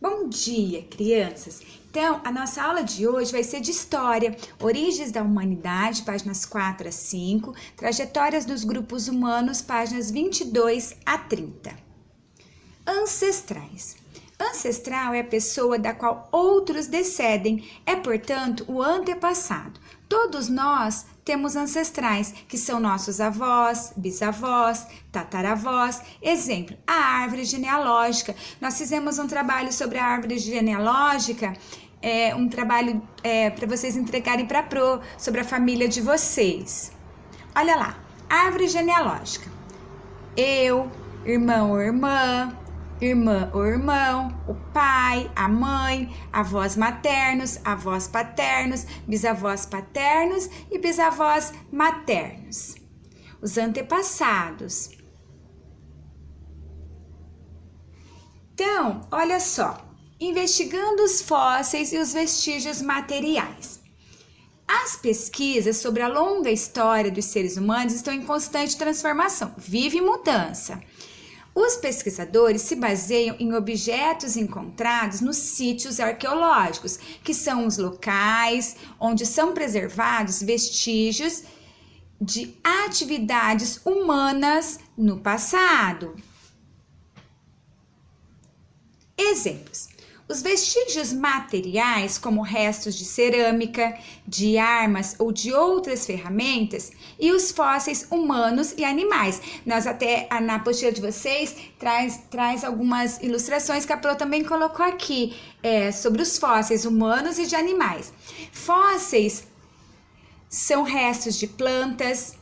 Bom dia, crianças! Então, a nossa aula de hoje vai ser de História, Origens da Humanidade, páginas 4 a 5, Trajetórias dos Grupos Humanos, páginas 22 a 30. Ancestrais. Ancestral é a pessoa da qual outros descendem, é, portanto, o antepassado. Todos nós temos ancestrais, que são nossos avós, bisavós, tataravós. Exemplo, a árvore genealógica. Nós fizemos um trabalho sobre a árvore genealógica, um trabalho para vocês entregarem para a Pro, sobre a família de vocês. Olha lá, árvore genealógica. Eu, irmão ou irmã ou irmão, o pai, a mãe, avós maternos, avós paternos, bisavós paternos e bisavós maternos. Os antepassados. Então, olha só, investigando os fósseis e os vestígios materiais. As pesquisas sobre a longa história dos seres humanos estão em constante transformação, vive mudança. Os pesquisadores se baseiam em objetos encontrados nos sítios arqueológicos, que são os locais onde são preservados vestígios de atividades humanas no passado. Exemplos. Os vestígios materiais, como restos de cerâmica, de armas ou de outras ferramentas, e os fósseis humanos e animais. Nós até, na apostila de vocês, traz algumas ilustrações que a Pro também colocou aqui, sobre os fósseis humanos e de animais. Fósseis são restos de plantas,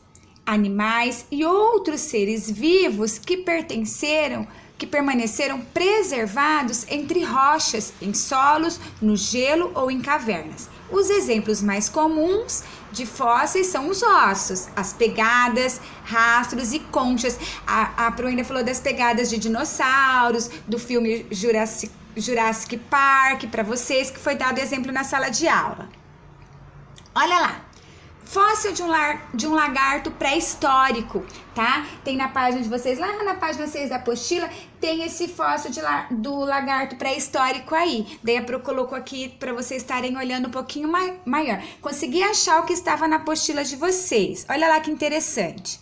animais e outros seres vivos que permaneceram preservados entre rochas, em solos, no gelo ou em cavernas. Os exemplos mais comuns de fósseis são os ossos, as pegadas, rastros e conchas. A Pro ainda falou das pegadas de dinossauros, do filme Jurassic Park, para vocês, que foi dado exemplo na sala de aula. Olha lá. Fóssil de um lagarto pré-histórico, tá? Tem na página de vocês, lá na página 6 da apostila, tem esse fóssil do lagarto pré-histórico aí. Daí a Pro colocou aqui para vocês estarem olhando um pouquinho maior. Consegui achar o que estava na apostila de vocês. Olha lá que interessante.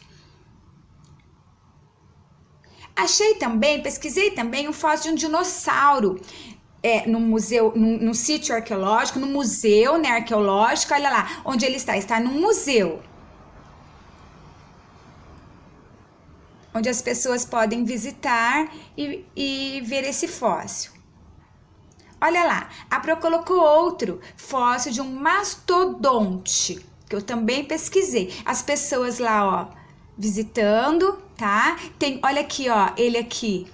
Pesquisei também o fóssil de um dinossauro. No museu, no sítio arqueológico, no museu, né, arqueológico, olha lá, onde ele está num museu, onde as pessoas podem visitar e ver esse fóssil. Olha lá, a Pro colocou outro fóssil de um mastodonte, que eu também pesquisei. As pessoas lá, ó, visitando, tá? Olha aqui, ó, ele aqui,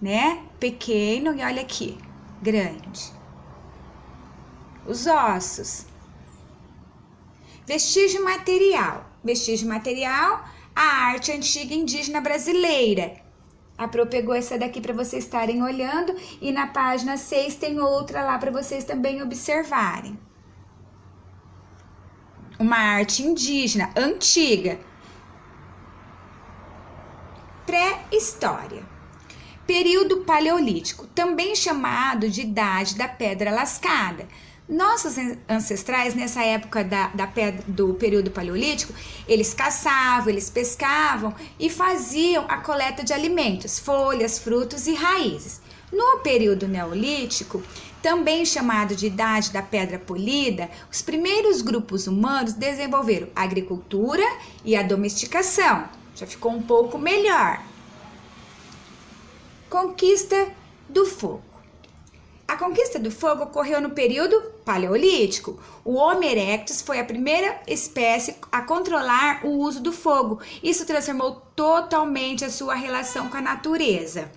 né? Pequeno e olha aqui, grande. Os ossos. Vestígio material. Vestígio material, a arte antiga indígena brasileira. A Pro pegou essa daqui para vocês estarem olhando e na página 6 tem outra lá para vocês também observarem. Uma arte indígena antiga. Pré-história. Período paleolítico, também chamado de Idade da Pedra Lascada. Nossos ancestrais, nessa época do período paleolítico, eles caçavam, eles pescavam e faziam a coleta de alimentos, folhas, frutos e raízes. No período neolítico, também chamado de Idade da Pedra Polida, os primeiros grupos humanos desenvolveram a agricultura e a domesticação. Já ficou um pouco melhor. Conquista do fogo. A conquista do fogo ocorreu no período paleolítico. O Homo erectus foi a primeira espécie a controlar o uso do fogo. Isso transformou totalmente a sua relação com a natureza.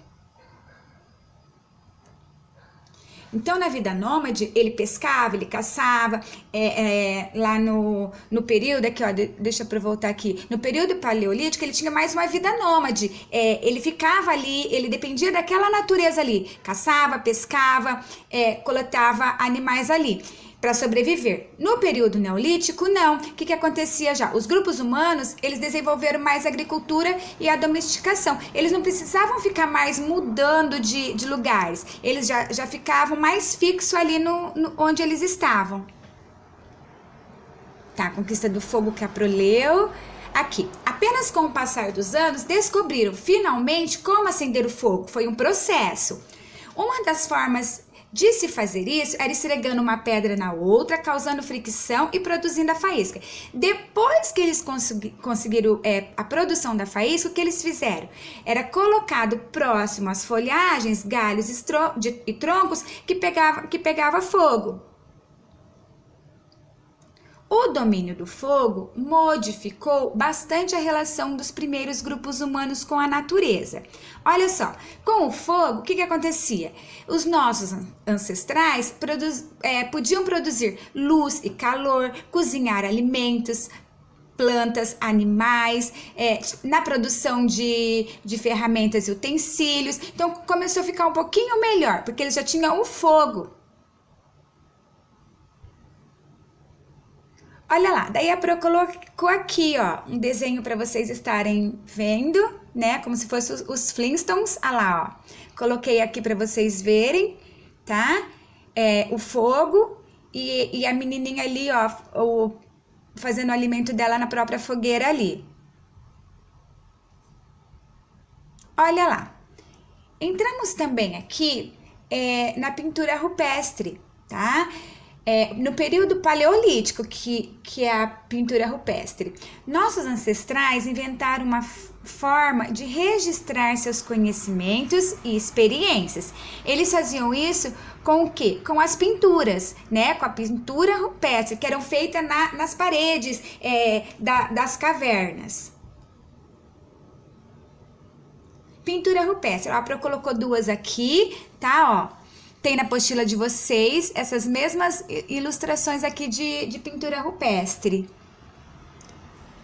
Então, na vida nômade, ele pescava, ele caçava, lá no período, aqui ó, deixa eu voltar aqui, no período paleolítico ele tinha mais uma vida nômade, ele ficava ali, ele dependia daquela natureza ali, caçava, pescava, coletava animais ali. para sobreviver. No período neolítico, não. O que acontecia já? Os grupos humanos, eles desenvolveram mais a agricultura e a domesticação. Eles não precisavam ficar mais mudando de lugares. Eles já ficavam mais fixos ali onde eles estavam. Tá, conquista do fogo que a Pro leu. Aqui, apenas com o passar dos anos, descobriram finalmente como acender o fogo. Foi um processo. Uma das formas de se fazer isso era esfregando uma pedra na outra, causando fricção e produzindo a faísca. Depois que eles conseguiram a produção da faísca, o que eles fizeram? Era colocado próximo às folhagens, galhos e troncos que pegava fogo. O domínio do fogo modificou bastante a relação dos primeiros grupos humanos com a natureza. Olha só, com o fogo, o que acontecia? Os nossos ancestrais podiam produzir luz e calor, cozinhar alimentos, plantas, animais, na produção de ferramentas e utensílios. Então começou a ficar um pouquinho melhor, porque eles já tinham o fogo. Olha lá, daí a Pro colocou aqui, ó, um desenho para vocês estarem vendo, né? Como se fosse os Flintstones. Olha lá, ó. Coloquei aqui para vocês verem, tá? O fogo e a menininha ali, ó, fazendo o alimento dela na própria fogueira ali. Olha lá. Entramos também aqui na pintura rupestre, tá? No período paleolítico, que é a pintura rupestre, nossos ancestrais inventaram uma forma de registrar seus conhecimentos e experiências. Eles faziam isso com o quê? Com as pinturas, né? Com a pintura rupestre, que eram feitas nas paredes das cavernas. Pintura rupestre. A Pro colocou duas aqui, tá? Ó. Tem na apostila de vocês essas mesmas ilustrações aqui de pintura rupestre,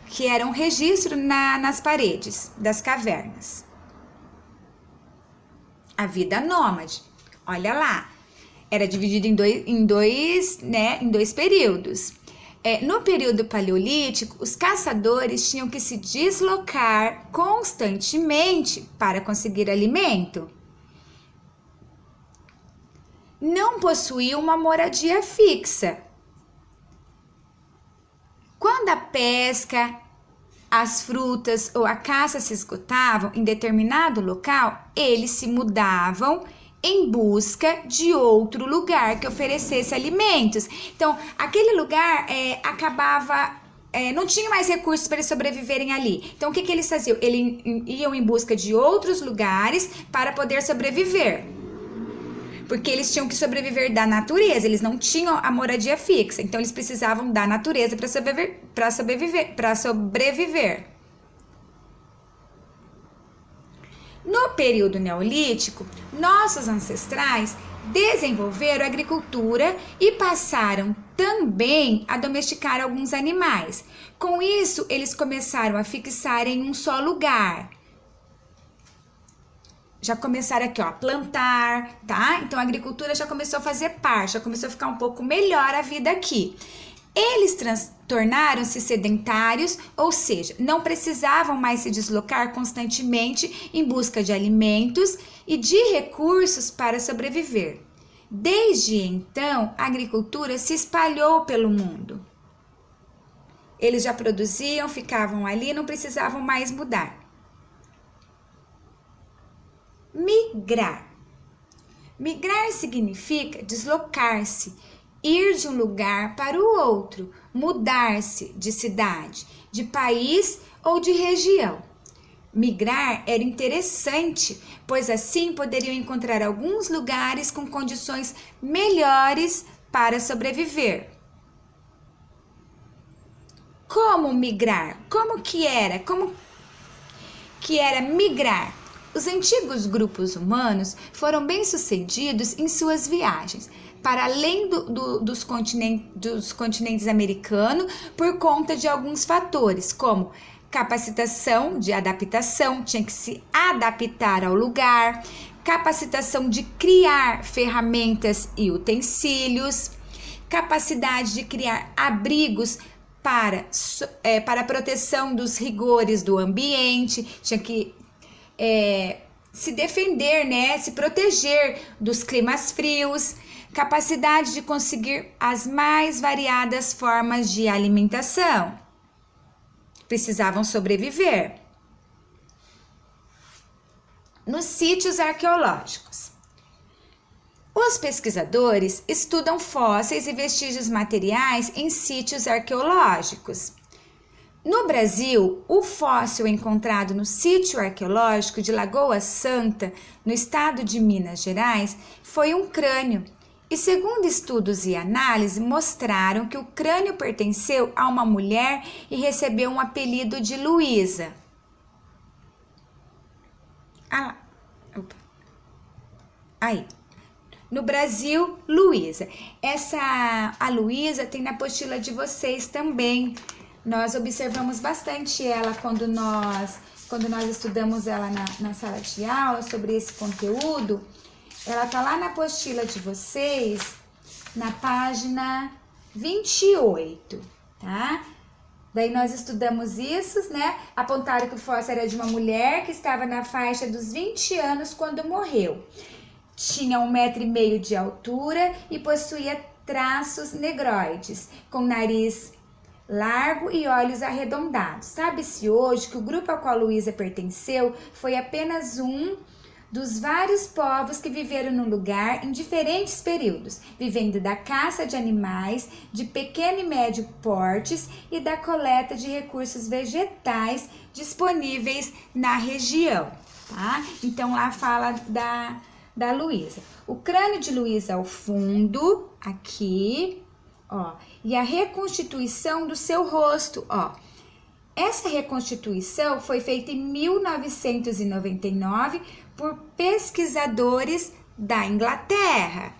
que era um registro nas paredes das cavernas. A vida nômade, olha lá, era dividida em dois períodos. No período paleolítico, os caçadores tinham que se deslocar constantemente para conseguir alimento. Não possuía uma moradia fixa. Quando a pesca, as frutas ou a caça se esgotavam em determinado local, eles se mudavam em busca de outro lugar que oferecesse alimentos. Então, aquele lugar acabava... não tinha mais recursos para eles sobreviverem ali. Então, o que eles faziam? Eles iam em busca de outros lugares para poder sobreviver. Porque eles tinham que sobreviver da natureza, eles não tinham a moradia fixa, então eles precisavam da natureza para sobreviver. No período neolítico, nossos ancestrais desenvolveram a agricultura e passaram também a domesticar alguns animais. Com isso, eles começaram a fixar em um só lugar. Já começaram aqui, ó, a plantar, tá? Então a agricultura já começou a fazer parte, já começou a ficar um pouco melhor a vida aqui. Eles tornaram-se sedentários, ou seja, não precisavam mais se deslocar constantemente em busca de alimentos e de recursos para sobreviver. Desde então, a agricultura se espalhou pelo mundo. Eles já produziam, ficavam ali, não precisavam mais mudar. Migrar. Migrar significa deslocar-se, ir de um lugar para o outro, mudar-se de cidade, de país ou de região. Migrar era interessante, pois assim poderiam encontrar alguns lugares com condições melhores para sobreviver. Como migrar? Como que era migrar? Os antigos grupos humanos foram bem-sucedidos em suas viagens, para além dos continentes americanos, por conta de alguns fatores, como capacitação de adaptação, tinha que se adaptar ao lugar, capacitação de criar ferramentas e utensílios, capacidade de criar abrigos para a proteção dos rigores do ambiente, tinha que se defender, né, se proteger dos climas frios, capacidade de conseguir as mais variadas formas de alimentação. Precisavam sobreviver. Nos sítios arqueológicos. Os pesquisadores estudam fósseis e vestígios materiais em sítios arqueológicos. No Brasil, o fóssil encontrado no sítio arqueológico de Lagoa Santa, no estado de Minas Gerais, foi um crânio. E segundo estudos e análise, mostraram que o crânio pertenceu a uma mulher e recebeu um apelido de Luísa. Aí. No Brasil, Luísa. A Luísa tem na apostila de vocês também. Nós observamos bastante ela quando nós estudamos ela na sala de aula sobre esse conteúdo. Ela tá lá na apostila de vocês, na página 28, tá? Daí nós estudamos isso, né? Apontaram que o fóssil era de uma mulher que estava na faixa dos 20 anos quando morreu. Tinha 1,5 m de altura e possuía traços negroides, com nariz largo e olhos arredondados. Sabe-se hoje que o grupo ao qual Luísa pertenceu foi apenas um dos vários povos que viveram no lugar em diferentes períodos, vivendo da caça de animais de pequeno e médio portes e da coleta de recursos vegetais disponíveis na região, tá? Então lá fala da Luísa. O crânio de Luísa ao fundo, aqui, ó, e a reconstituição do seu rosto, ó. Essa reconstituição foi feita em 1999 por pesquisadores da Inglaterra.